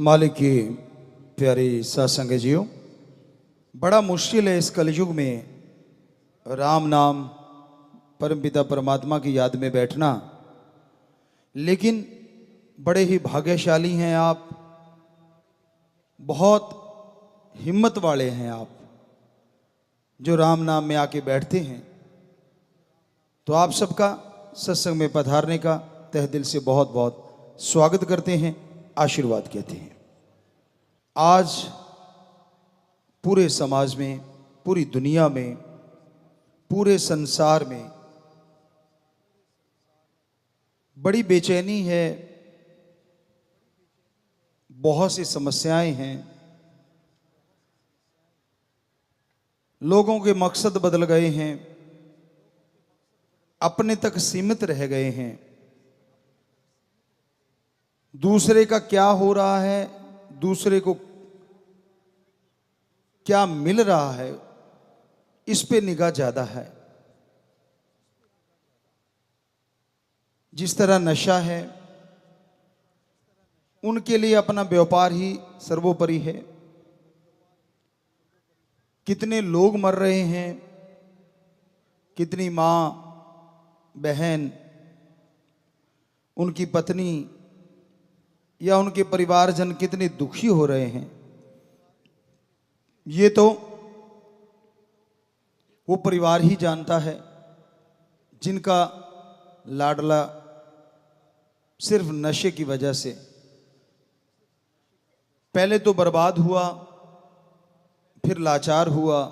मालिक की प्यारी सत्संग जियो, बड़ा मुश्किल है इस कलयुग में राम नाम परमपिता परमात्मा की याद में बैठना। लेकिन बड़े ही भाग्यशाली हैं आप, बहुत हिम्मत वाले हैं आप जो राम नाम में आके बैठते हैं। तो आप सबका सत्संग में पधारने का तहे दिल से बहुत बहुत स्वागत करते हैं, आशीर्वाद कहते हैं। आज पूरे समाज में, पूरी दुनिया में, पूरे संसार में बड़ी बेचैनी है, बहुत सी समस्याएं हैं, लोगों के मकसद बदल गए हैं, अपने तक सीमित रह गए हैं। दूसरे का क्या हो रहा है, दूसरे को क्या मिल रहा है, इस पे निगाह ज्यादा है। जिस तरह नशा है, उनके लिए अपना व्यापार ही सर्वोपरि है। कितने लोग मर रहे हैं, कितनी मां बहन, उनकी पत्नी या उनके परिवारजन कितने दुखी हो रहे हैं। ये तो वो परिवार ही जानता है जिनका लाडला सिर्फ नशे की वजह से पहले तो बर्बाद हुआ, फिर लाचार हुआ,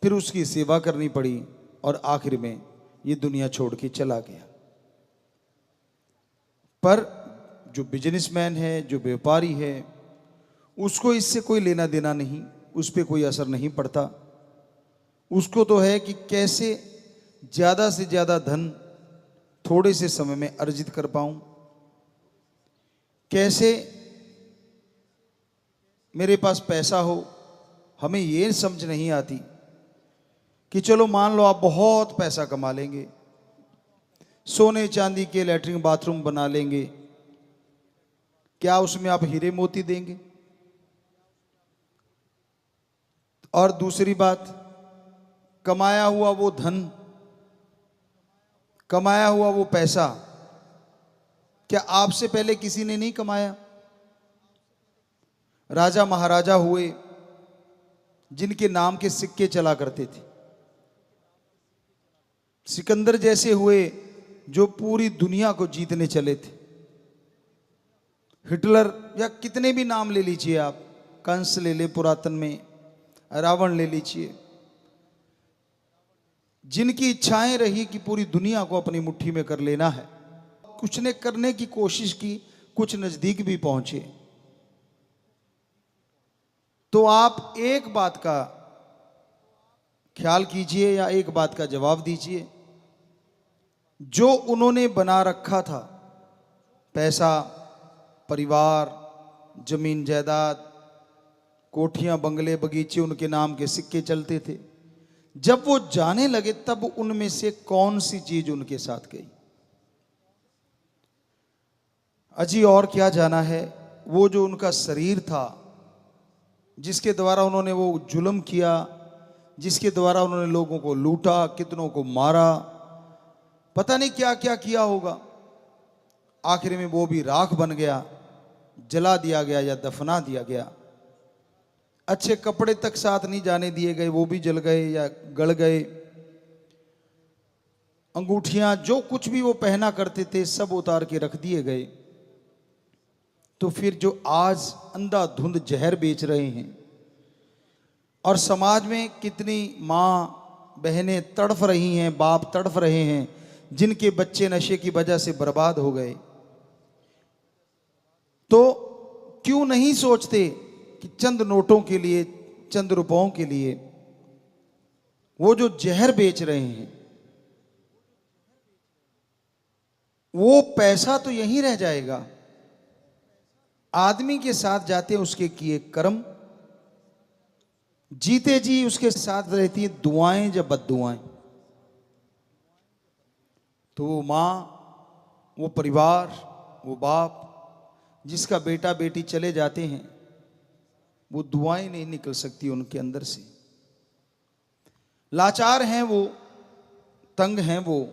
फिर उसकी सेवा करनी पड़ी और आखिर में ये दुनिया छोड़ के चला गया। पर जो बिजनेसमैन है, जो व्यापारी है, उसको इससे कोई लेना देना नहीं, उस पर कोई असर नहीं पड़ता। उसको तो है कि कैसे ज़्यादा से ज़्यादा धन थोड़े से समय में अर्जित कर पाऊं, कैसे मेरे पास पैसा हो। हमें ये समझ नहीं आती कि चलो मान लो आप बहुत पैसा कमा लेंगे, सोने चांदी के लैट्रिन बाथरूम बना लेंगे, क्या उसमें आप हीरे मोती देंगे? और दूसरी बात, कमाया हुआ वो धन, कमाया हुआ वो पैसा क्या आपसे पहले किसी ने नहीं कमाया? राजा महाराजा हुए जिनके नाम के सिक्के चला करते थे, सिकंदर जैसे हुए जो पूरी दुनिया को जीतने चले थे, हिटलर या कितने भी नाम ले लीजिए आप, कंस ले ले पुरातन में, रावण ले लीजिए, जिनकी इच्छाएं रही कि पूरी दुनिया को अपनी मुट्ठी में कर लेना है। कुछ ने करने की कोशिश की, कुछ नजदीक भी पहुंचे। तो आप एक बात का ख्याल कीजिए या एक बात का जवाब दीजिए, जो उन्होंने बना रखा था, पैसा, परिवार, जमीन जायदाद, कोठियां, बंगले, बगीचे, उनके नाम के सिक्के चलते थे, जब वो जाने लगे तब उनमें से कौन सी चीज उनके साथ गई? अजी और क्या जाना है, वो जो उनका शरीर था, जिसके द्वारा उन्होंने वो जुल्म किया, जिसके द्वारा उन्होंने लोगों को लूटा, कितनों को मारा, पता नहीं क्या क्या किया होगा। आखिर में वो भी राख बन गया, जला दिया गया या दफना दिया गया। अच्छे कपड़े तक साथ नहीं जाने दिए गए, वो भी जल गए या गल गए। अंगूठियां, जो कुछ भी वो पहना करते थे, सब उतार के रख दिए गए। तो फिर जो आज अंधाधुंध जहर बेच रहे हैं और समाज में कितनी मां बहनें तड़फ रही हैं, बाप तड़फ रहे हैं, जिनके बच्चे नशे की वजह से बर्बाद हो गए, तो क्यों नहीं सोचते कि चंद नोटों के लिए, चंद रुपयों के लिए वो जो जहर बेच रहे हैं, वो पैसा तो यहीं रह जाएगा। आदमी के साथ जाते उसके किए कर्म, जीते जी उसके साथ रहती है दुआएं या बद्दुआएं। तो वो मां, वो परिवार, वो बाप जिसका बेटा बेटी चले जाते हैं, वो दुआएं नहीं निकल सकती उनके अंदर से। लाचार हैं वो, तंग हैं वो,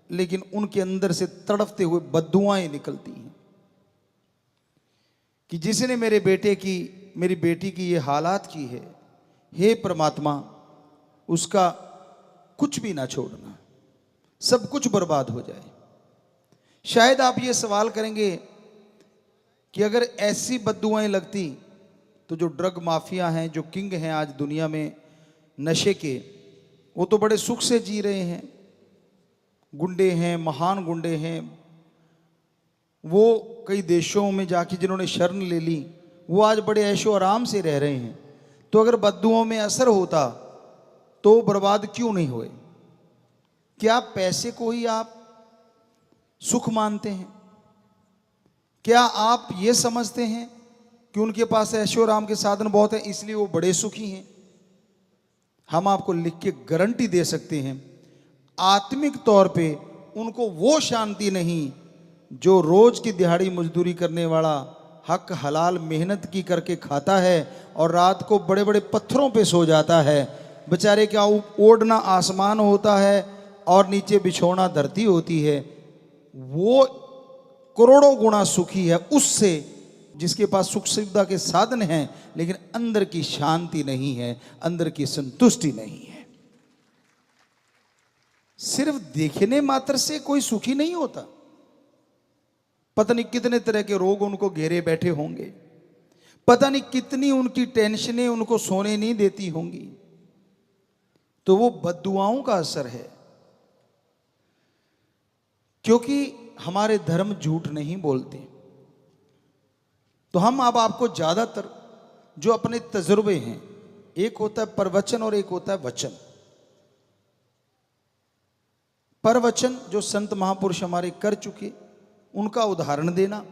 लेकिन उनके अंदर से तड़पते हुए बद्दुआएं निकलती हैं कि जिसने मेरे बेटे की, मेरी बेटी की ये हालात की है, हे परमात्मा उसका कुछ भी ना छोड़ना, सब कुछ बर्बाद हो जाए। शायद आप ये सवाल करेंगे कि अगर ऐसी बद्दुआएं लगती तो जो ड्रग माफिया हैं, जो किंग हैं आज दुनिया में नशे के, वो तो बड़े सुख से जी रहे हैं। गुंडे हैं, महान गुंडे हैं, वो कई देशों में जाके जिन्होंने शरण ले ली, वो आज बड़े ऐशो आराम से रह रहे हैं। तो अगर बद्दुआओं में असर होता तो बर्बाद क्यों नहीं हुए? क्या पैसे को ही आप सुख मानते हैं? क्या आप ये समझते हैं कि उनके पास ऐशो आराम के साधन बहुत हैं इसलिए वो बड़े सुखी हैं? हम आपको लिख के गारंटी दे सकते हैं, आत्मिक तौर पे उनको वो शांति नहीं जो रोज की दिहाड़ी मजदूरी करने वाला हक हलाल मेहनत की करके खाता है और रात को बड़े बड़े पत्थरों पे सो जाता है। बेचारे क्या ओढ़ना आसमान होता है और नीचे बिछोना धरती होती है। वो करोड़ों गुना सुखी है उससे जिसके पास सुख सुविधा के साधन हैं लेकिन अंदर की शांति नहीं है, अंदर की संतुष्टि नहीं है। सिर्फ देखने मात्र से कोई सुखी नहीं होता। पता नहीं कितने तरह के रोग उनको घेरे बैठे होंगे, पता नहीं कितनी उनकी टेंशनें उनको सोने नहीं देती होंगी। तो वो बद्दुआओं का असर है, क्योंकि हमारे धर्म झूठ नहीं बोलते। तो हम अब आपको ज्यादातर जो अपने तजुर्बे हैं, एक होता है प्रवचन और एक होता है वचन। प्रवचन जो संत महापुरुष हमारे कर चुके उनका उदाहरण देना,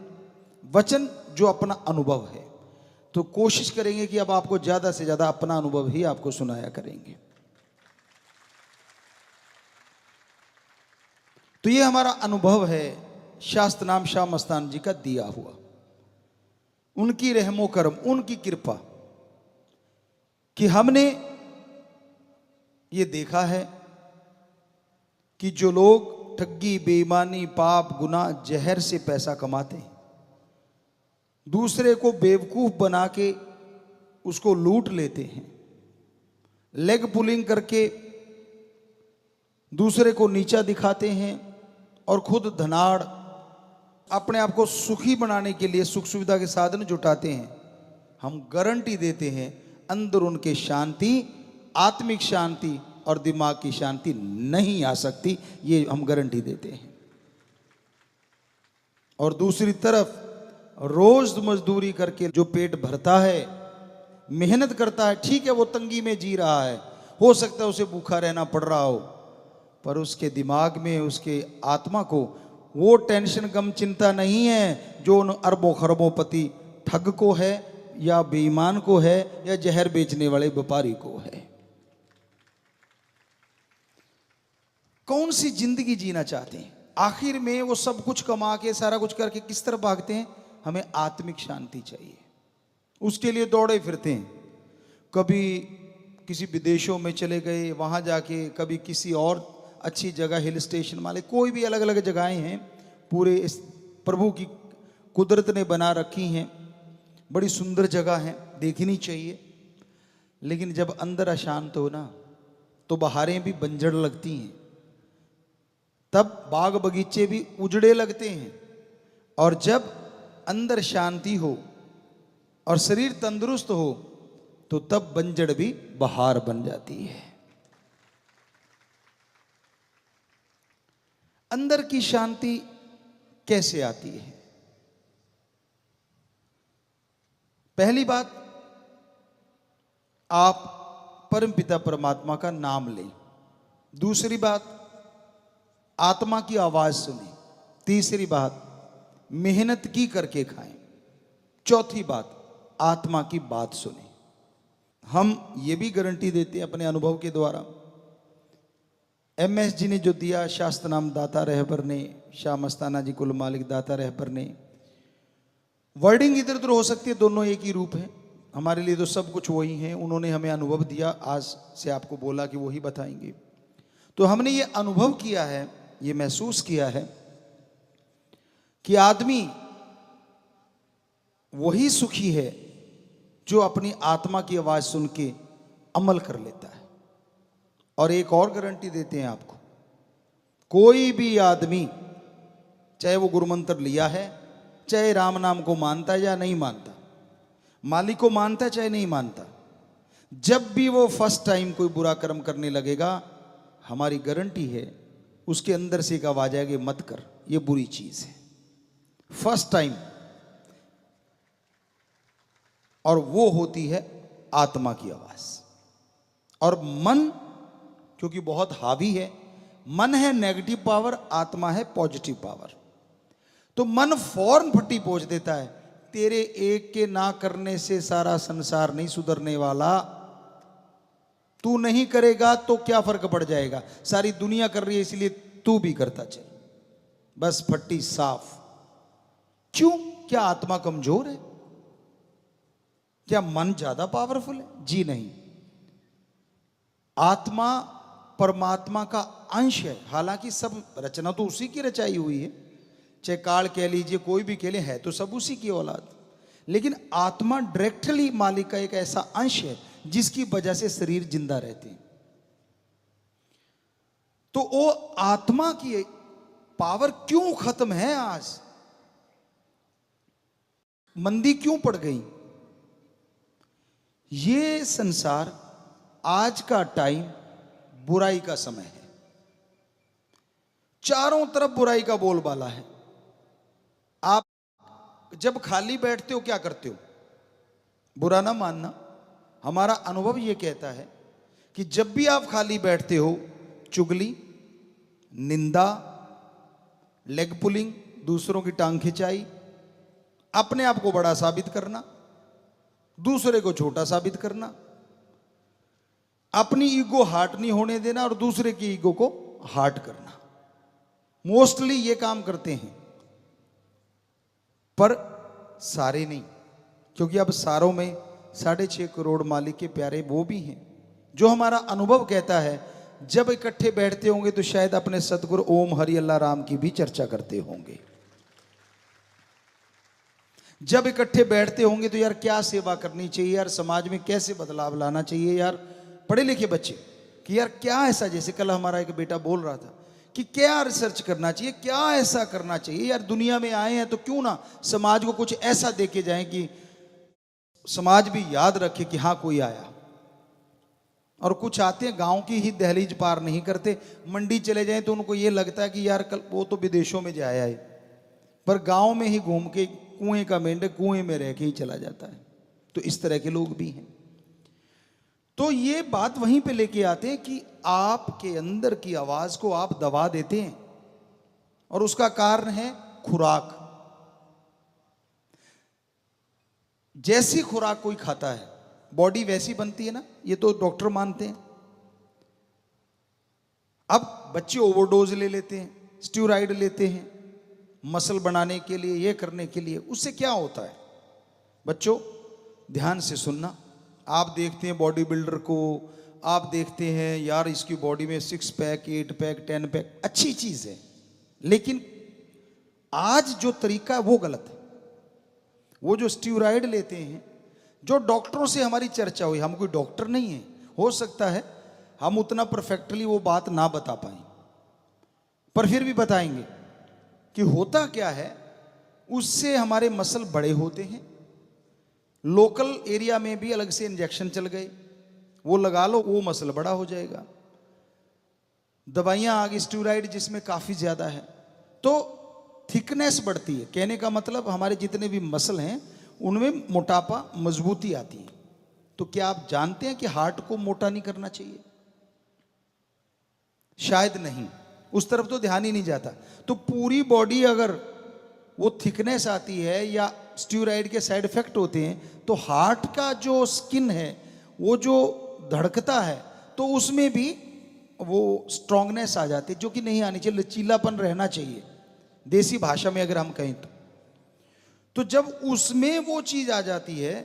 वचन जो अपना अनुभव है। तो कोशिश करेंगे कि अब आपको ज्यादा से ज्यादा अपना अनुभव ही आपको सुनाया करेंगे। तो ये हमारा अनुभव है शास्त्र नाम शाह मस्तान जी का दिया हुआ, उनकी रहमो करम, उनकी कृपा कि हमने ये देखा है कि जो लोग ठगी, बेईमानी, पाप, गुनाह, जहर से पैसा कमाते हैं, दूसरे को बेवकूफ बना के उसको लूट लेते हैं, लेग पुलिंग करके दूसरे को नीचा दिखाते हैं और खुद धनाड़ अपने आप को सुखी बनाने के लिए सुख सुविधा के साधन जुटाते हैं, हम गारंटी देते हैं अंदर उनके शांति, आत्मिक शांति और दिमाग की शांति नहीं आ सकती। ये हम गारंटी देते हैं। और दूसरी तरफ रोज मजदूरी करके जो पेट भरता है, मेहनत करता है, ठीक है वो तंगी में जी रहा है, हो सकता है उसे भूखा रहना पड़ रहा हो, पर उसके दिमाग में, उसके आत्मा को वो टेंशन गम चिंता नहीं है जो उन अरबों खरबों पति ठग को है या बेईमान को है या जहर बेचने वाले व्यापारी को है। कौन सी जिंदगी जीना चाहते हैं? आखिर में वो सब कुछ कमा के सारा कुछ करके किस तरफ भागते हैं? हमें आत्मिक शांति चाहिए, उसके लिए दौड़े फिरते हैं। कभी किसी विदेशों में चले गए, वहां जाके, कभी किसी और अच्छी जगह, हिल स्टेशन वाले, कोई भी अलग अलग जगहें हैं, पूरे इस प्रभु की कुदरत ने बना रखी हैं, बड़ी सुंदर जगह है, देखनी चाहिए। लेकिन जब अंदर अशांत हो ना तो बहारें भी बंजर लगती हैं, तब बाग बगीचे भी उजड़े लगते हैं। और जब अंदर शांति हो और शरीर तंदुरुस्त हो तो तब बंजड़ भी बहार बन जाती है। अंदर की शांति कैसे आती है? पहली बात, आप परमपिता परमात्मा का नाम लें। दूसरी बात, आत्मा की आवाज सुने। तीसरी बात, मेहनत की करके खाएं। चौथी बात, आत्मा की बात सुने। हम ये भी गारंटी देते हैं अपने अनुभव के द्वारा, MS जी ने जो दिया, शास्त्र नाम दाता रहबर ने, शाह मस्ताना जी कुल मालिक दाता रहबर ने, वर्डिंग इधर उधर हो सकती है, दोनों एक ही रूप है। हमारे लिए तो सब कुछ वही है। उन्होंने हमें अनुभव दिया, आज से आपको बोला कि वही बताएंगे। तो हमने ये अनुभव किया है, ये महसूस किया है कि आदमी वही सुखी है जो अपनी आत्मा की आवाज सुन के अमल कर लेता है। और एक और गारंटी देते हैं आपको, कोई भी आदमी, चाहे वो गुरुमंत्र लिया है, चाहे राम नाम को मानता है या नहीं मानता, मालिक को मानता है चाहे नहीं मानता, जब भी वो फर्स्ट टाइम कोई बुरा कर्म करने लगेगा, हमारी गारंटी है उसके अंदर से एक आवाज आएगी, मत कर, ये बुरी चीज है। First time. और वो होती है आत्मा की आवाज। और मन क्योंकि बहुत हावी है, मन है नेगेटिव पावर, आत्मा है पॉजिटिव पावर। तो मन फौरन फट्टी पोंछ देता है, तेरे एक के ना करने से सारा संसार नहीं सुधरने वाला, तू नहीं करेगा तो क्या फर्क पड़ जाएगा, सारी दुनिया कर रही है इसलिए तू भी करता चल, बस फट्टी साफ। क्यों? क्या आत्मा कमजोर है? क्या मन ज्यादा पावरफुल है? जी नहीं। आत्मा परमात्मा का अंश है, हालांकि सब रचना तो उसी की रचाई हुई है, चाहे काल कह लीजिए, कोई भी कह ले, है तो सब उसी की औलाद। लेकिन आत्मा डायरेक्टली मालिक का एक ऐसा अंश है जिसकी वजह से शरीर जिंदा रहते हैं। तो वो आत्मा की पावर क्यों खत्म है? आज मंदी क्यों पड़ गई? ये संसार, आज का टाइम बुराई का समय है, चारों तरफ बुराई का बोलबाला है। आप जब खाली बैठते हो क्या करते हो? बुरा ना मानना, हमारा अनुभव यह कहता है कि जब भी आप खाली बैठते हो, चुगली, निंदा, लेग पुलिंग, दूसरों की टांग खिंचाई, अपने आप को बड़ा साबित करना, दूसरे को छोटा साबित करना, अपनी ईगो हार्ट नहीं होने देना और दूसरे की ईगो को हार्ट करना, मोस्टली ये काम करते हैं। पर सारे नहीं, क्योंकि अब सारों में 6.5 करोड़ मालिक के प्यारे वो भी हैं जो हमारा अनुभव कहता है जब इकट्ठे बैठते होंगे तो शायद अपने सतगुरु ओम हरि अल्लाह राम की भी चर्चा करते होंगे। जब इकट्ठे बैठते होंगे तो यार क्या सेवा करनी चाहिए, यार समाज में कैसे बदलाव लाना चाहिए, यार पढ़े लिखे बच्चे कि यार क्या ऐसा, जैसे कल हमारा एक बेटा बोल रहा था कि क्या रिसर्च करना चाहिए, क्या ऐसा करना चाहिए, यार दुनिया में आए हैं तो क्यों ना समाज को कुछ ऐसा देके जाएं कि समाज भी याद रखे कि हाँ कोई आया। और कुछ आते हैं गांव की ही दहलीज पार नहीं करते, मंडी चले जाएं तो उनको ये लगता है कि यार कल वो तो विदेशों में जाया है, पर गांव में ही घूम के कुएं का मेंढक कुएं में रह के ही चला जाता है। तो इस तरह के लोग भी हैं। तो ये बात वहीं पे लेके आते हैं कि आपके अंदर की आवाज को आप दबा देते हैं और उसका कारण है खुराक। जैसी खुराक कोई खाता है बॉडी वैसी बनती है ना, ये तो डॉक्टर मानते हैं। अब बच्चे ओवरडोज ले लेते हैं, स्टीरॉइड लेते हैं मसल बनाने के लिए, ये करने के लिए, उससे क्या होता है? बच्चों ध्यान से सुनना, आप देखते हैं बॉडी बिल्डर को, आप देखते हैं यार इसकी बॉडी में 6 पैक 8 पैक 10 पैक, अच्छी चीज है, लेकिन आज जो तरीका है वो गलत है। वो जो स्टीरॉइड लेते हैं, जो डॉक्टरों से हमारी चर्चा हुई, हम कोई डॉक्टर नहीं है, हो सकता है हम उतना परफेक्टली वो बात ना बता पाए, पर फिर भी बताएंगे कि होता क्या है। उससे हमारे मसल बड़े होते हैं, लोकल एरिया में भी अलग से इंजेक्शन चल गए, वो लगा लो वो मसल बड़ा हो जाएगा। दवाइयां आ गई स्टीरॉइड जिसमें काफी ज्यादा है, तो थिकनेस बढ़ती है। कहने का मतलब हमारे जितने भी मसल हैं उनमें मोटापा, मजबूती आती है। तो क्या आप जानते हैं कि हार्ट को मोटा नहीं करना चाहिए? शायद नहीं, उस तरफ तो ध्यान ही नहीं जाता। तो पूरी बॉडी अगर वो थिकनेस आती है या स्टीरॉइड के साइड इफेक्ट होते हैं, तो हार्ट का जो स्किन है वो जो धड़कता है तो उसमें भी वो स्ट्रांगनेस आ जाती है, जो कि नहीं आनी चाहिए, लचीलापन रहना चाहिए देसी भाषा में अगर हम कहें तो जब उसमें वो चीज आ जाती है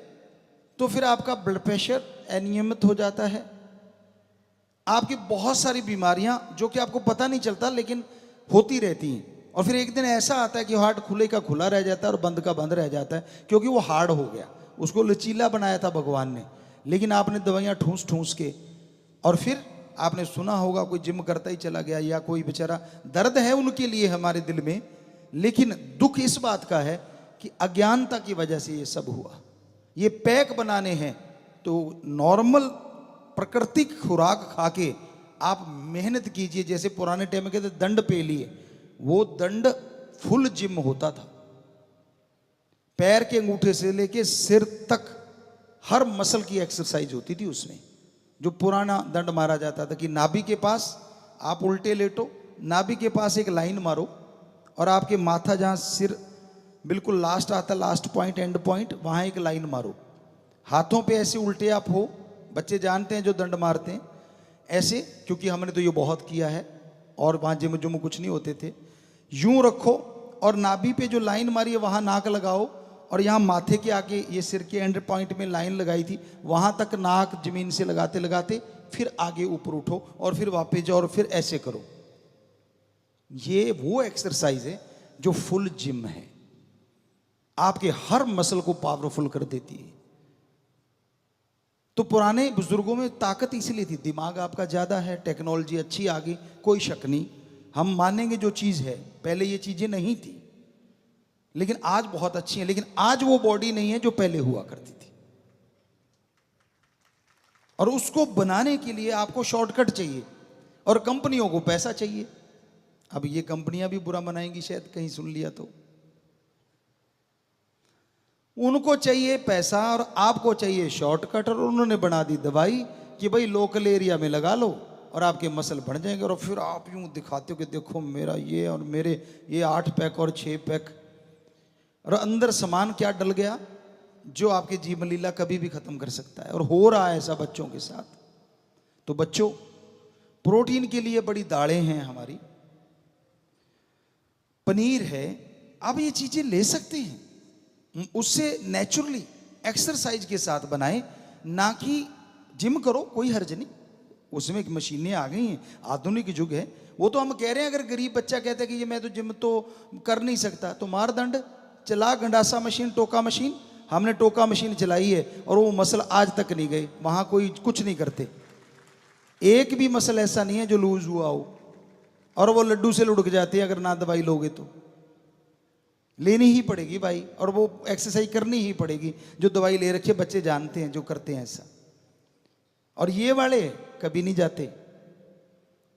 तो फिर आपका ब्लड प्रेशर अनियमित हो जाता है, आपकी बहुत सारी बीमारियां जो कि आपको पता नहीं चलता लेकिन होती रहती हैं। और फिर एक दिन ऐसा आता है कि हार्ट खुले का खुला रह जाता है और बंद का बंद रह जाता है, क्योंकि वो हार्ड हो गया। उसको लचीला बनाया था भगवान ने, लेकिन आपने दवाइयां ठूस ठूस के, और फिर आपने सुना होगा कोई जिम करता ही चला गया, या कोई बेचारा, दर्द है उनके लिए हमारे दिल में, लेकिन दुख इस बात का है कि अज्ञानता की वजह से ये सब हुआ। ये पैक बनाने हैं, तो नॉर्मल प्राकृतिक खुराक खा के आप मेहनत कीजिए। जैसे पुराने टाइम में कहते दंड पे लिए, वो दंड फुल जिम होता था। पैर के अंगूठे से लेके सिर तक हर मसल की एक्सरसाइज होती थी उसमें। जो पुराना दंड मारा जाता था कि नाभि के पास आप उल्टे लेटो, नाभि के पास एक लाइन मारो, और आपके माथा जहां सिर बिल्कुल लास्ट आता, लास्ट पॉइंट, एंड पॉइंट, वहां एक लाइन मारो। हाथों पे ऐसे उल्टे आप हो, बच्चे जानते हैं जो दंड मारते हैं ऐसे, क्योंकि हमने तो ये बहुत किया है, और वहां जिम जुम कुछ नहीं होते थे। यूं रखो और नाभि पे जो लाइन मारी है वहां नाक लगाओ, और यहाँ माथे के आगे ये सिर के एंड पॉइंट में लाइन लगाई थी, वहां तक नाक जमीन से लगाते लगाते फिर आगे ऊपर उठो और फिर वापस जाओ और फिर ऐसे करो। ये वो एक्सरसाइज है जो फुल जिम है, आपके हर मसल को पावरफुल कर देती है। तो पुराने बुजुर्गों में ताकत इसलिए थी, दिमाग आपका ज्यादा है, टेक्नोलॉजी अच्छी आ गई, कोई शक नहीं, हम मानेंगे जो चीज है। पहले ये चीजें नहीं थी, लेकिन आज बहुत अच्छी है, लेकिन आज वो बॉडी नहीं है जो पहले हुआ करती थी। और उसको बनाने के लिए आपको शॉर्टकट चाहिए, और कंपनियों को पैसा चाहिए। अब ये कंपनियां भी बुरा मनाएंगी शायद, कहीं सुन लिया तो। उनको चाहिए पैसा और आपको चाहिए शॉर्टकट, और उन्होंने बना दी दवाई कि भाई लोकल एरिया में लगा लो और आपके मसल बढ़ जाएंगे। और फिर आप यूं दिखाते हो कि देखो मेरा ये, और मेरे ये 8 पैक और 6 पैक, और अंदर सामान क्या डल गया जो आपके जीवन लीला कभी भी खत्म कर सकता है। और हो रहा है ऐसा बच्चों के साथ। तो बच्चों, प्रोटीन के लिए बड़ी दालें हैं हमारी, पनीर है, आप ये चीजें ले सकते हैं। उससे नेचुरली एक्सरसाइज के साथ बनाएं, ना कि जिम करो, कोई हर्ज नहीं। उसमें मशीनें आ गई हैं, आधुनिक युग है। वो तो हम कह रहे हैं, अगर गरीब बच्चा कहता है कि ये मैं तो जिम तो कर नहीं सकता, तो मार दंड, चला गंडासा मशीन, टोका मशीन। हमने टोका मशीन चलाई है और वो मसल आज तक नहीं गए, वहां कोई कुछ नहीं करते। एक भी मसल ऐसा नहीं है जो लूज हुआ हो, और वो लड्डू से लुढ़क जाते हैं अगर ना दवाई लोगे तो। लेनी ही पड़ेगी भाई, और वो एक्सरसाइज करनी ही पड़ेगी। जो दवाई ले रखे बच्चे जानते हैं, जो करते हैं ऐसा। और ये वाले कभी नहीं जाते,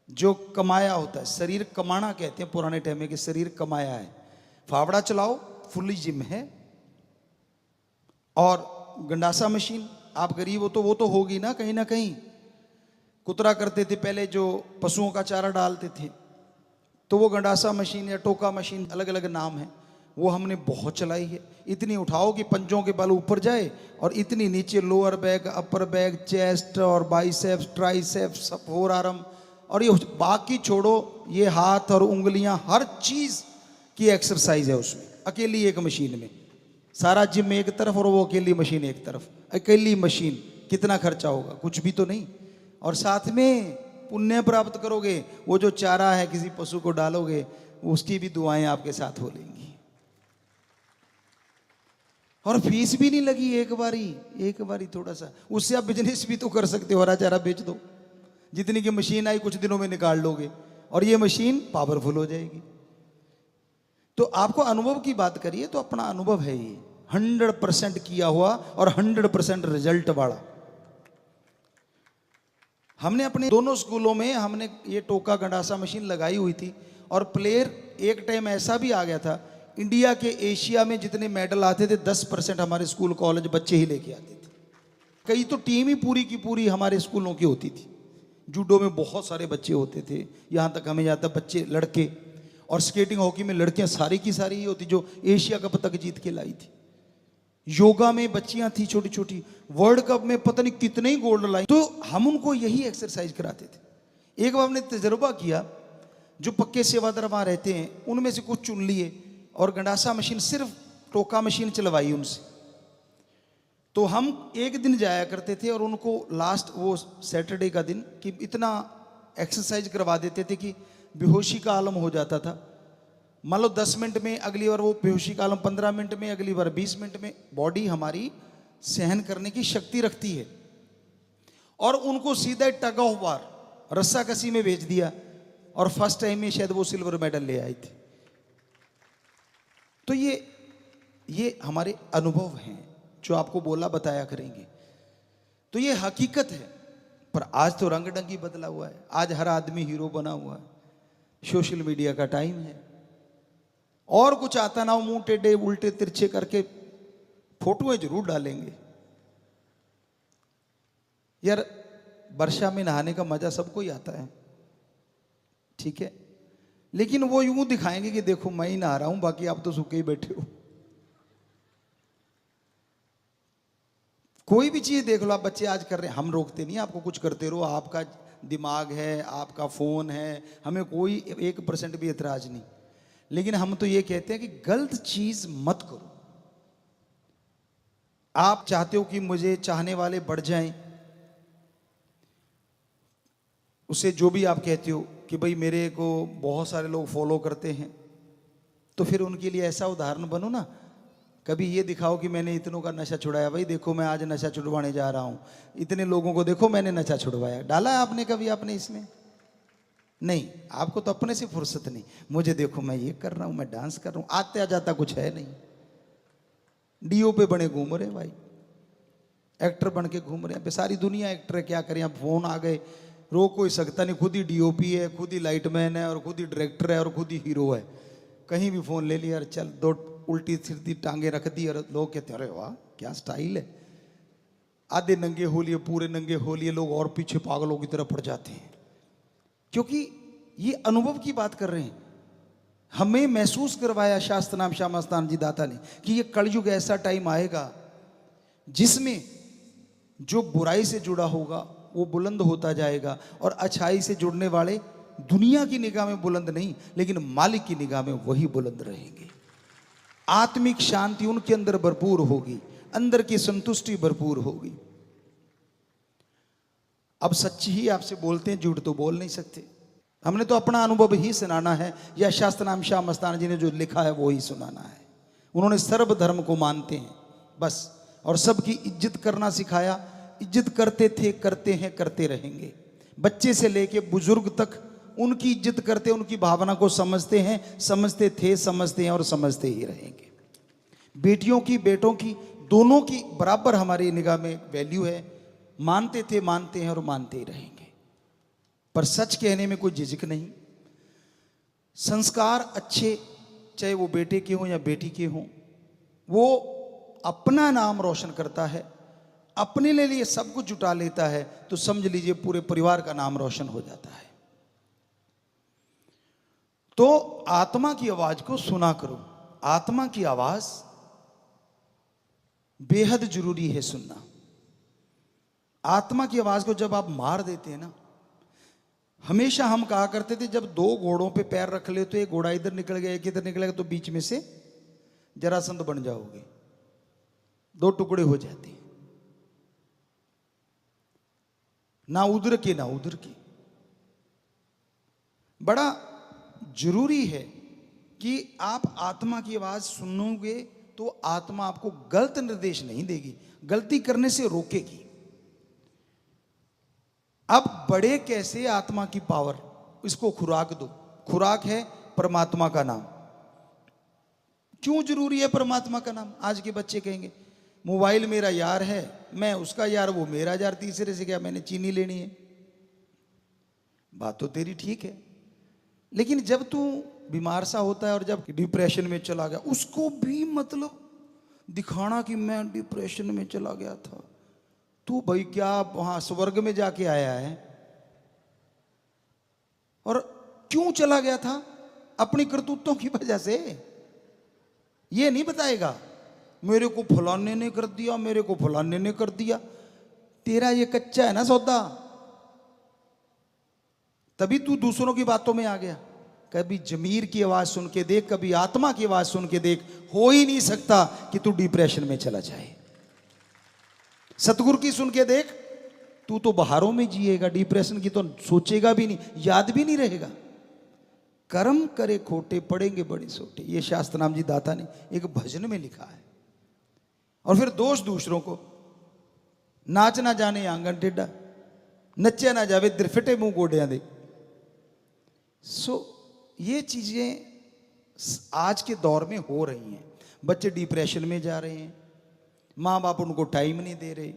जो कमाया होता है। शरीर कमाना कहते हैं पुराने टाइम में, कि शरीर कमाया है। फावड़ा चलाओ, फुल्ली जिम है। और गंडासा मशीन, आप गरीब हो तो वो तो होगी ना कहीं ना कहीं। कुतरा करते थे पहले, जो पशुओं का चारा डालते थे, तो वो गंडासा मशीन या टोका मशीन, अलग अलग नाम है, वो हमने बहुत चलाई है। इतनी उठाओ कि पंजों के बल ऊपर जाए, और इतनी नीचे lower back, upper back, chest और बाइसेप्स, ट्राइसेप्स, सब फोर आर्म, और ये बाकी छोड़ो, ये हाथ और उंगलियां, हर चीज की एक्सरसाइज है उसमें, अकेली एक मशीन में। सारा जिम एक तरफ और वो अकेली मशीन एक तरफ। अकेली मशीन, कितना खर्चा होगा? कुछ भी तो नहीं। और साथ में पुण्य प्राप्त करोगे, वो जो चारा है किसी पशु को डालोगे, उसकी भी दुआएं आपके साथ हो लेंगी। और फीस भी नहीं लगी, एक बारी थोड़ा सा, उससे आप बिजनेस भी तो कर सकते हो। हरा चारा बेच दो, जितनी की मशीन आई कुछ दिनों में निकाल लोगे, और ये मशीन पावरफुल हो जाएगी। तो आपको अनुभव की बात करिए तो अपना अनुभव है ये 100% किया हुआ और 100% रिजल्ट वाला। हमने अपने दोनों स्कूलों में हमने ये टोका गंडासा मशीन लगाई हुई थी। और प्लेयर, एक टाइम ऐसा भी आ गया था, इंडिया के एशिया में जितने मेडल आते थे 10% हमारे स्कूल कॉलेज बच्चे ही लेके आते थे। कई तो टीम ही पूरी की पूरी हमारे स्कूलों की होती थी। जूडो में बहुत सारे बच्चे होते थे, यहाँ तक हमें जाता बच्चे लड़के। और स्केटिंग हॉकी में लड़कियां सारी की सारी ही होती, जो एशिया कप तक जीत के लाई थी। योगा में बच्चियां थी छोटी छोटी, वर्ल्ड कप में पता नहीं कितने ही गोल्ड लाई। तो हम उनको यही एक्सरसाइज कराते थे। एक बार हमने तजुर्बा किया, जो पक्के सेवादार वहां रहते हैं उनमें से कुछ चुन लिए, और गंडासा मशीन सिर्फ टोका मशीन चलवाई उनसे। तो हम एक दिन जाया करते थे और उनको लास्ट वो सैटरडे का दिन कि इतना एक्सरसाइज करवा देते थे कि बेहोशी का आलम हो जाता था। मान लो 10 मिनट में, अगली बार वो बेहोशी का आलम 15 मिनट में, अगली बार 20 मिनट में। बॉडी हमारी सहन करने की शक्ति रखती है। और उनको सीधा टग ऑफ वार, रस्साकसी में भेज दिया और फर्स्ट टाइम में शायद वो सिल्वर मेडल ले आई थी। तो ये हमारे अनुभव हैं जो आपको बोला बताया करेंगे। तो ये हकीकत है। पर आज तो रंग ढंग ही बदला हुआ है। आज हर आदमी हीरो बना हुआ है। सोशल मीडिया का टाइम है। और कुछ आता ना हो, मुंह टेढ़े उल्टे तिरछे करके फोटोएं जरूर डालेंगे। यार वर्षा में नहाने का मजा सबको ही आता है, ठीक है, लेकिन वो यूं दिखाएंगे कि देखो मैं ही नहा रहा हूं, बाकी आप तो सूखे ही बैठे हो। कोई भी चीज देख लो आप, बच्चे आज कर रहे हैं, हम रोकते नहीं, आपको कुछ करते रहो, आपका दिमाग है, आपका फोन है, हमें कोई 1% भी एतराज नहीं। लेकिन हम तो ये कहते हैं कि गलत चीज मत करो। आप चाहते हो कि मुझे चाहने वाले बढ़ जाएं, उसे जो भी आप कहते हो कि भाई मेरे को बहुत सारे लोग फॉलो करते हैं, तो फिर उनके लिए ऐसा उदाहरण बनो ना। कभी ये दिखाओ कि मैंने इतनों का नशा छुड़ाया, भाई देखो मैं आज नशा छुड़वाने जा रहा हूं, इतने लोगों को देखो मैंने नशा छुड़वाया। डाला है आपने कभी आपने इसमें? नहीं, आपको तो अपने से फुर्सत नहीं। मुझे देखो मैं ये कर रहा हूं, मैं डांस कर रहा हूं, आते आ जाता कुछ है नहीं। डीओ पे बने घूम रहे भाई, एक्टर बन के घूम रहे हैं। सारी दुनिया एक्टर है, क्या करें। अब फोन आ गए, रोक कोई सकता नहीं। खुद ही डीओपी है, खुद ही लाइटमैन है, और खुद ही डायरेक्टर है, और खुद ही हीरो है। कहीं भी फोन ले लिया और चल दो उल्टी सीधी टांगे रख दी, और लोग कहते हैं अरे वाह क्या स्टाइल है। आधे नंगे हो लिए, पूरे नंगे हो लिए लोग, और पीछे पागलों की तरह पड़ जाते हैं। क्योंकि ये अनुभव की बात कर रहे हैं। हमें महसूस करवाया शास्त्र नाम श्याम मस्तान जी दाता ने कि ये कलयुग ऐसा टाइम आएगा जिसमें जो बुराई से जुड़ा होगा वो बुलंद होता जाएगा, और अच्छाई से जुड़ने वाले दुनिया की निगाह में बुलंद नहीं, लेकिन मालिक की निगाह में वही बुलंद रहेंगे। आत्मिक शांति उनके अंदर भरपूर होगी, अंदर की संतुष्टि भरपूर होगी। अब सच ही आपसे बोलते हैं, झूठ तो बोल नहीं सकते। हमने तो अपना अनुभव ही सुनाना है, या शास्त्र नाम श्याम मस्तान जी ने जो लिखा है वो ही सुनाना है। उन्होंने सर्व धर्म को मानते हैं बस, और सबकी इज्जत करना सिखाया। इज्जत करते थे, करते हैं, करते रहेंगे। बच्चे से लेके बुजुर्ग तक उनकी इज्जत करते, उनकी भावना को समझते हैं, समझते थे, समझते हैं और समझते ही रहेंगे। बेटियों की, बेटों की, दोनों की बराबर हमारी निगाह में वैल्यू है। मानते थे, मानते हैं और मानते ही रहेंगे। पर सच कहने में कोई झिझक नहीं। संस्कार अच्छे, चाहे वो बेटे के हों या बेटी के हों, वो अपना नाम रोशन करता है, अपने लिए सब कुछ जुटा लेता है, तो समझ लीजिए पूरे परिवार का नाम रोशन हो जाता है। तो आत्मा की आवाज को सुना करो। आत्मा की आवाज बेहद जरूरी है सुनना। आत्मा की आवाज को जब आप मार देते हैं ना, हमेशा हम कहा करते थे जब दो घोड़ों पे पैर रख ले तो एक घोड़ा इधर निकल गया, एक इधर निकलेगा, तो बीच में से जरासंध बन जाओगे, दो टुकड़े हो जाते हैं, ना उधर के ना उधर के। बड़ा जरूरी है कि आप आत्मा की आवाज सुनोगे तो आत्मा आपको गलत निर्देश नहीं देगी, गलती करने से रोकेगी। अब बड़े कैसे आत्मा की पावर, इसको खुराक दो। खुराक है परमात्मा का नाम। क्यों जरूरी है परमात्मा का नाम? आज के बच्चे कहेंगे मोबाइल मेरा यार है, मैं उसका यार, वो मेरा यार, तीसरे से क्या मैंने चीनी लेनी है। बात तो तेरी ठीक है, लेकिन जब तू बीमार सा होता है और जब डिप्रेशन में चला गया, उसको भी मतलब दिखाना कि मैं डिप्रेशन में चला गया था। तू भाई क्या वहां स्वर्ग में जाके आया है? और क्यों चला गया था? अपनी करतूतों की वजह से। ये नहीं बताएगा मेरे को फलाने ने कर दिया, मेरे को फलाने ने कर दिया। तेरा ये कच्चा है ना सौदा, तभी तू दूसरों की बातों में आ गया। कभी जमीर की आवाज सुन के देख, कभी आत्मा की आवाज सुन के देख। हो ही नहीं सकता कि तू डिप्रेशन में चला जाए। सतगुरु की सुन के देख, तू तो बहारों में जिएगा, डिप्रेशन की तो सोचेगा भी नहीं, याद भी नहीं रहेगा। कर्म करे खोटे पड़ेंगे बड़े सोटे, ये शास्त्रनाम जी दाता ने एक भजन में लिखा है। और फिर दोष दूसरों को, नाच ना जाने आंगन टेढ़ा, नचे ना जावे दिरफिटे मुंह गोडियां दे। ये चीजें आज के दौर में हो रही हैं। बच्चे डिप्रेशन में जा रहे हैं, माँ बाप उनको टाइम नहीं दे रहे,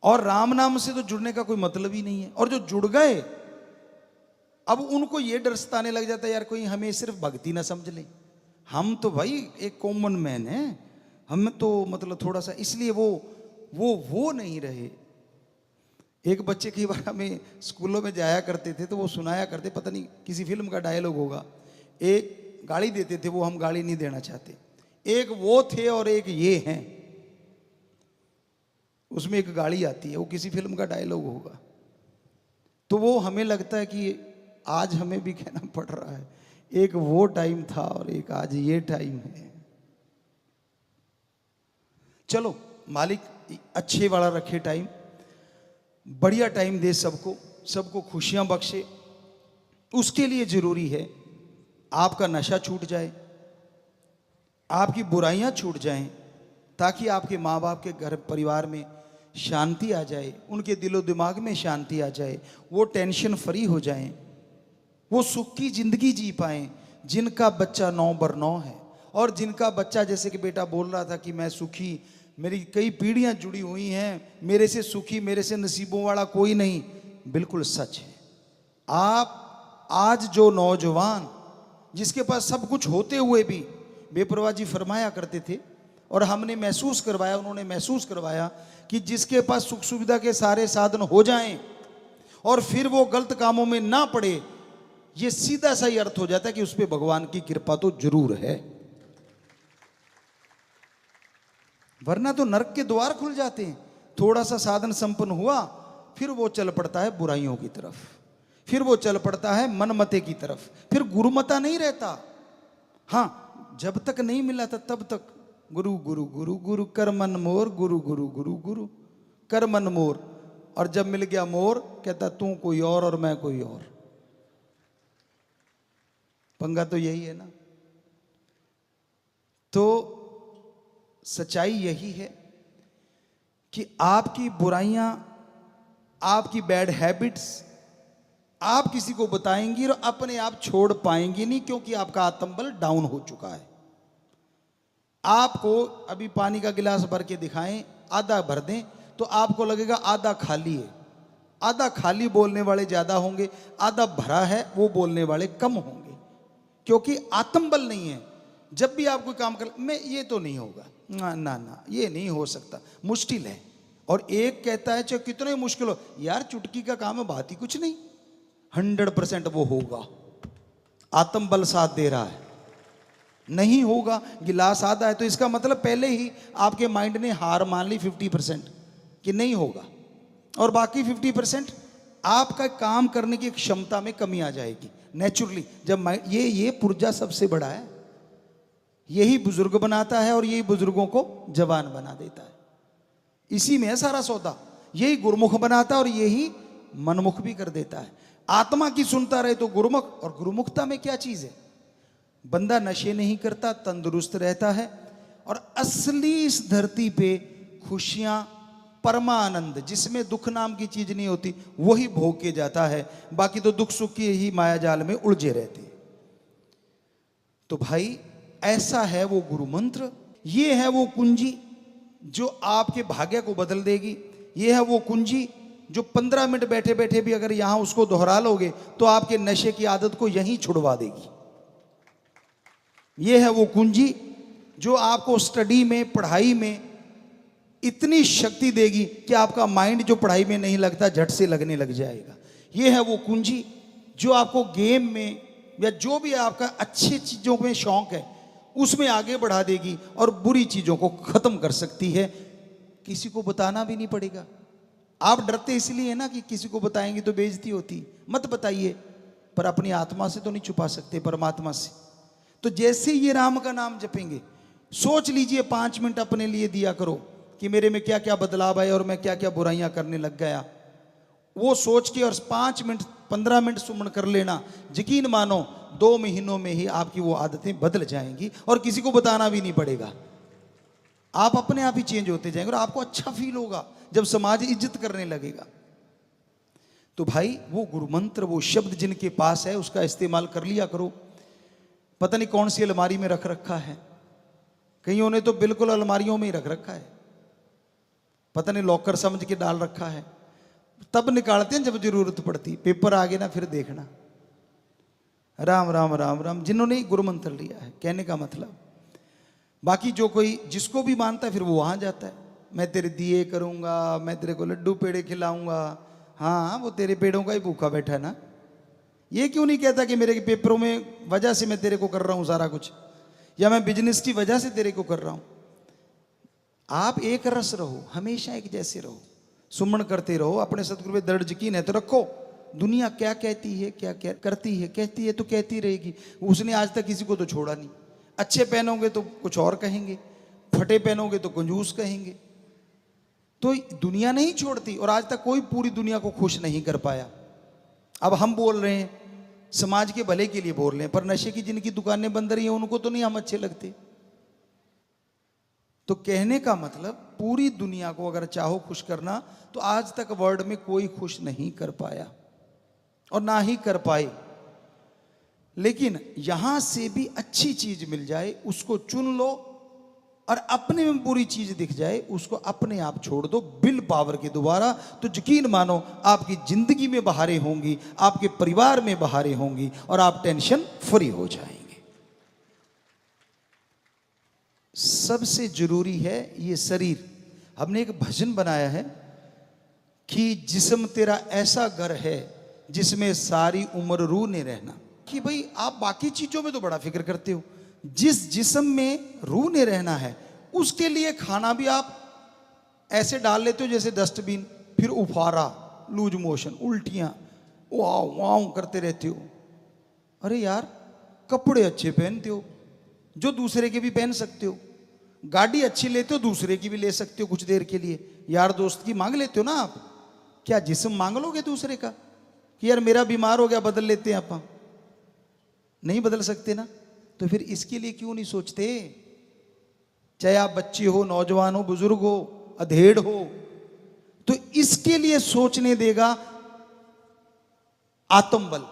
और राम नाम से तो जुड़ने का कोई मतलब ही नहीं है। और जो जुड़ गए, अब उनको ये डर सताने लग जाता है, यार कोई हमें सिर्फ भक्ति ना समझ ले, हम तो भाई एक कॉमन मैन है, हम तो मतलब थोड़ा सा, इसलिए वो नहीं रहे। एक बच्चे कई बार हमें स्कूलों में जाया करते थे तो वो सुनाया करते, पता नहीं किसी फिल्म का डायलॉग होगा, एक गाड़ी देते थे, वो हम गाड़ी नहीं देना चाहते, एक वो थे और एक ये हैं, उसमें एक गाड़ी आती है, वो किसी फिल्म का डायलॉग होगा। तो वो हमें लगता है कि आज हमें भी कहना पड़ रहा है, एक वो टाइम था और एक आज ये टाइम है। चलो मालिक अच्छे वाला रखे टाइम, बढ़िया टाइम दे सबको खुशियां बख्शे। उसके लिए जरूरी है आपका नशा छूट जाए, आपकी बुराइयां छूट जाएं, ताकि आपके माँ बाप के घर परिवार में शांति आ जाए, उनके दिलो दिमाग में शांति आ जाए, वो टेंशन फ्री हो जाएं, वो सुख की जिंदगी जी पाएं। जिनका बच्चा 9/9 है, और जिनका बच्चा जैसे कि बेटा बोल रहा था कि मैं सुखी, मेरी कई पीढ़ियां जुड़ी हुई हैं, मेरे से सुखी, मेरे से नसीबों वाला कोई नहीं, बिल्कुल सच है। आप आज जो नौजवान जिसके पास सब कुछ होते हुए भी, बेपरवाह जी फरमाया करते थे और हमने महसूस करवाया, उन्होंने महसूस करवाया कि जिसके पास सुख सुविधा के सारे साधन हो जाएं और फिर वो गलत कामों में ना पड़े, ये सीधा सा ही अर्थ हो जाता है कि उस पर भगवान की कृपा तो जरूर है, वरना तो नरक के द्वार खुल जाते हैं। थोड़ा सा साधन संपन्न हुआ, फिर वो चल पड़ता है बुराइयों की तरफ, फिर वो चल पड़ता है मनमते की तरफ, फिर गुरुमता नहीं रहता। हाँ, जब तक नहीं मिला था तब तक गुरु गुरु गुरु गुरु कर मन मोर, गुरु गुरु गुरु गुरु कर मन मोर, और जब मिल गया मोर कहता तू कोई और मैं कोई और। पंगा तो यही है ना। तो सच्चाई यही है कि आपकी बुराइयां, आपकी बैड हैबिट्स आप किसी को बताएंगी और अपने आप छोड़ पाएंगी नहीं, क्योंकि आपका आत्मबल डाउन हो चुका है। आपको अभी पानी का गिलास भर के दिखाएं, आधा भर दें तो आपको लगेगा आधा खाली है। आधा खाली बोलने वाले ज्यादा होंगे, आधा भरा है वो बोलने वाले कम होंगे, क्योंकि आत्मबल नहीं है। जब भी आप कोई काम कर, मैं ये तो नहीं होगा, ना ना ना ये नहीं हो सकता, मुश्किल है। और एक कहता है चाहे कितना ही मुश्किल हो, यार चुटकी का काम है, बात ही कुछ नहीं, 100% वो होगा। आत्मबल साथ दे रहा है, नहीं होगा। गिलास आधा है तो इसका मतलब पहले ही आपके माइंड ने हार मान ली 50% कि नहीं होगा, और बाकी 50% आपका काम करने की क्षमता में कमी आ जाएगी नेचुरली। जब माइंड ये पुर्जा सबसे बड़ा है, यही बुजुर्ग बनाता है और यही बुजुर्गों को जवान बना देता है। इसी में है सारा सौदा, यही गुरुमुख बनाता है और यही मनमुख भी कर देता है। आत्मा की सुनता रहे तो गुरुमुख, और गुरुमुखता में क्या चीज है, बंदा नशे नहीं करता, तंदुरुस्त रहता है, और असली इस धरती पे खुशियां, परमानंद, जिसमें दुख नाम की चीज नहीं होती, वही भोग के जाता है। बाकी तो दुख सुख की ही माया जाल में उलझे रहते। तो भाई ऐसा है वो गुरु मंत्र, ये है वो कुंजी जो आपके भाग्य को बदल देगी। ये है वो कुंजी जो 15 मिनट बैठे बैठे भी अगर यहां उसको दोहरा लोगे तो आपके नशे की आदत को यहीं छुड़वा देगी। ये है वो कुंजी जो आपको स्टडी में, पढ़ाई में इतनी शक्ति देगी कि आपका माइंड जो पढ़ाई में नहीं लगता झट से लगने लग जाएगा। ये है वो कुंजी जो आपको गेम में या जो भी आपका अच्छी चीजों में शौक है उसमें आगे बढ़ा देगी और बुरी चीजों को खत्म कर सकती है। किसी को बताना भी नहीं पड़ेगा। आप डरते इसलिए ना कि किसी को बताएंगे तो बेइज्जती होती, मत बताइए। पर अपनी आत्मा से तो नहीं छुपा सकते, परमात्मा से। तो जैसे ये राम का नाम जपेंगे, सोच लीजिए 5 मिनट अपने लिए दिया करो कि मेरे में क्या क्या बदलाव आए और मैं क्या क्या बुराइयां करने लग गया। वो सोच के और 5 मिनट 15 मिनट सुमन कर लेना, यकीन मानो 2 महीनों में ही आपकी वो आदतें बदल जाएंगी और किसी को बताना भी नहीं पड़ेगा। आप अपने आप ही चेंज होते जाएंगे और आपको अच्छा फील होगा जब समाज इज्जत करने लगेगा। तो भाई वो गुरु मंत्र, वो शब्द जिनके पास है उसका इस्तेमाल कर लिया करो। पता नहीं कौन सी अलमारी में रख रखा है, कईयों ने तो बिल्कुल अलमारियों में ही रख रखा है, पता नहीं लॉकर समझ के डाल रखा है, तब निकालते हैं जब जरूरत पड़ती। पेपर आ गए ना फिर देखना। राम राम राम राम, जिन्होंने गुरु मंत्र लिया है, कहने का मतलब। बाकी जो कोई जिसको भी मानता है फिर वो वहां जाता है, मैं तेरे दिए करूंगा, मैं तेरे को लड्डू पेड़े खिलाऊंगा। हाँ, वो तेरे पेड़ों का ही भूखा बैठा है ना। ये क्यों नहीं कहता कि मेरे पेपरों में वजह से मैं तेरे को कर रहा हूं सारा कुछ, या मैं बिजनेस की वजह से तेरे को कर रहा हूं। आप एक रस रहो, हमेशा एक जैसे रहो, सुमन करते रहो, अपने सतगुरु पे दृढ़ यकीन है तो रखो। दुनिया क्या कहती है, क्या क्या करती है, कहती है तो कहती रहेगी। उसने आज तक किसी को तो छोड़ा नहीं। अच्छे पहनोगे तो कुछ और कहेंगे, फटे पहनोगे तो कंजूस कहेंगे। तो दुनिया नहीं छोड़ती, और आज तक कोई पूरी दुनिया को खुश नहीं कर पाया। अब हम बोल रहे हैं समाज के भले के लिए बोल रहे हैं, पर नशे की जिनकी दुकानें बंद रही हैं उनको तो नहीं हम अच्छे लगते। तो कहने का मतलब पूरी दुनिया को अगर चाहो खुश करना तो आज तक वर्ल्ड में कोई खुश नहीं कर पाया और ना ही कर पाए। लेकिन यहां से भी अच्छी चीज मिल जाए उसको चुन लो, और अपने में बुरी चीज दिख जाए उसको अपने आप छोड़ दो विल पावर के द्वारा। तो यकीन मानो आपकी जिंदगी में बहारें होंगी, आपके परिवार में बहारें होंगी और आप टेंशन फ्री हो जाएंगे। सबसे जरूरी है ये शरीर। हमने एक भजन बनाया है कि जिस्म तेरा ऐसा घर है जिसमें सारी उम्र रूने रहना। कि भाई आप बाकी चीजों में तो बड़ा फिक्र करते हो, जिस जिस्म में रूह ने रहना है उसके लिए खाना भी आप ऐसे डाल लेते हो जैसे डस्टबिन, फिर उफारा, लूज मोशन, उल्टियां, वाव वाव करते रहते हो। अरे यार, कपड़े अच्छे पहनते हो जो दूसरे के भी पहन सकते हो, गाड़ी अच्छी लेते हो दूसरे की भी ले सकते हो कुछ देर के लिए, यार दोस्त की मांग लेते हो ना आप। क्या जिस्म मांग लोगे दूसरे का कि यार मेरा बीमार हो गया बदल लेते हैं? आप नहीं बदल सकते ना। तो फिर इसके लिए क्यों नहीं सोचते? चाहे आप बच्चे हो, नौजवान हो, बुजुर्ग हो, अधेड़ हो, तो इसके लिए सोचने देगा आत्मबल।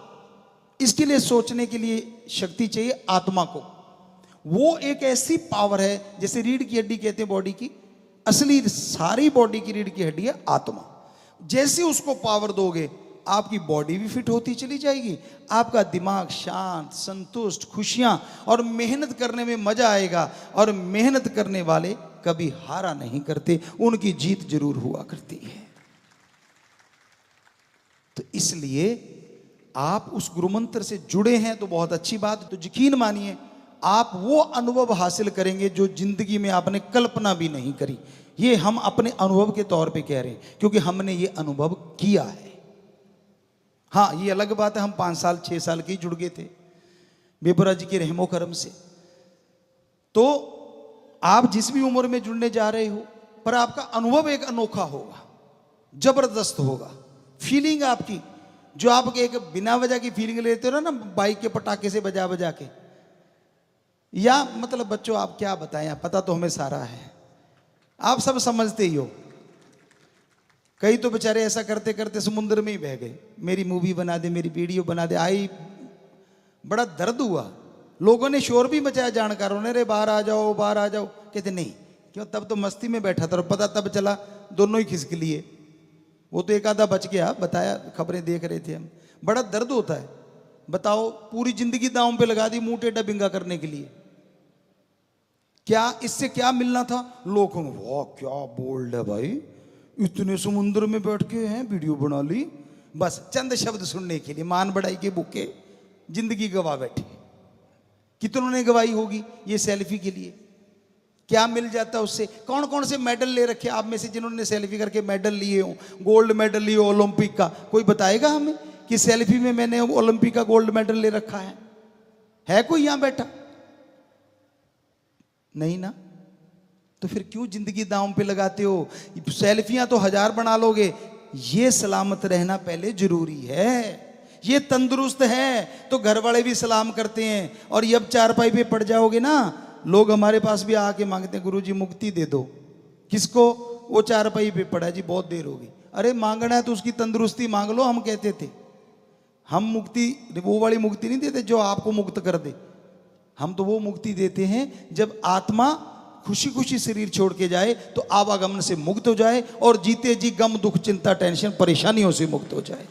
इसके लिए सोचने के लिए शक्ति चाहिए आत्मा को। वो एक ऐसी पावर है जैसे रीढ़ की हड्डी कहते हैं बॉडी की, असली सारी बॉडी की रीढ़ की हड्डी है आत्मा। जैसे उसको पावर दोगे आपकी बॉडी भी फिट होती चली जाएगी, आपका दिमाग शांत, संतुष्ट, खुशियां, और मेहनत करने में मजा आएगा। और मेहनत करने वाले कभी हारा नहीं करते, उनकी जीत जरूर हुआ करती है। तो इसलिए आप उस गुरु मंत्र से जुड़े हैं तो बहुत अच्छी बात। तो यकीन मानिए आप वो अनुभव हासिल करेंगे जो जिंदगी में आपने कल्पना भी नहीं करी। ये हम अपने अनुभव के तौर पे कह रहे हैं क्योंकि हमने ये अनुभव किया है। हाँ, ये अलग बात है हम 5 साल 6 साल के ही जुड़ गए थे बेबरा जी के रहमो करम से। तो आप जिस भी उम्र में जुड़ने जा रहे हो, पर आपका अनुभव एक अनोखा होगा, जबरदस्त होगा। फीलिंग आपकी जो आप एक बिना वजह की फीलिंग लेते हो ना बाइक के पटाखे से बजा बजा के, या मतलब बच्चों आप क्या बताएं, पता तो हमें सारा है, आप सब समझते ही हो। कई तो बेचारे ऐसा करते करते समुद्र में ही बह गए। मेरी मूवी बना दे, मेरी वीडियो बना दे, आई बड़ा दर्द हुआ। लोगों ने शोर भी मचाया, जानकारों ने, रे बाहर आ जाओ बाहर आ जाओ। कहते नहीं, क्यों, तब तो मस्ती में बैठा था और पता तब चला दोनों ही खिसक लिए। वो तो एक आधा बच गया, बताया, खबरें देख रहे थे हम। बड़ा दर्द होता है। बताओ, पूरी जिंदगी दांव पे लगा दी मुंह टेढ़ा बिंगा करने के लिए। क्या इससे क्या मिलना था? लोगों में वाह क्या बोल्ड है भाई, इतने समुद्र में बैठ के हैं वीडियो बना ली, बस चंद शब्द सुनने के लिए मान बढ़ाई के बुके जिंदगी गवा बैठे। कितनों ने गवाई होगी ये सेल्फी के लिए? क्या मिल जाता उससे? कौन कौन से मेडल ले रखे आप में से जिन्होंने सेल्फी करके मेडल लिए हो, गोल्ड मेडल लिए हो ओलंपिक का? कोई बताएगा हमें कि सेल्फी में मैंने ओलंपिक का गोल्ड मेडल ले रखा है कोई यहां बैठा? नहीं ना। तो फिर क्यों जिंदगी दांव पे लगाते हो? सेल्फियां तो 1000 बना लोगे, ये सलामत रहना पहले जरूरी है। ये तंदुरुस्त है तो घर वाले भी सलाम करते हैं। और ये अब चारपाई पे पड़ जाओगे ना, लोग हमारे पास भी आके मांगते हैं गुरुजी मुक्ति दे दो। किसको? वो चारपाई पे पड़ा है जी, बहुत देर होगी। अरे मांगना है तो उसकी तंदुरुस्ती मांग लो, हम कहते थे। हम मुक्ति वो वाली मुक्ति नहीं देते जो आपको मुक्त कर दे। हम तो वो मुक्ति देते हैं जब आत्मा खुशी खुशी शरीर छोड़ के जाए तो आवागमन से मुक्त हो जाए और जीते जी गम दुख चिंता टेंशन परेशानियों से मुक्त हो जाए।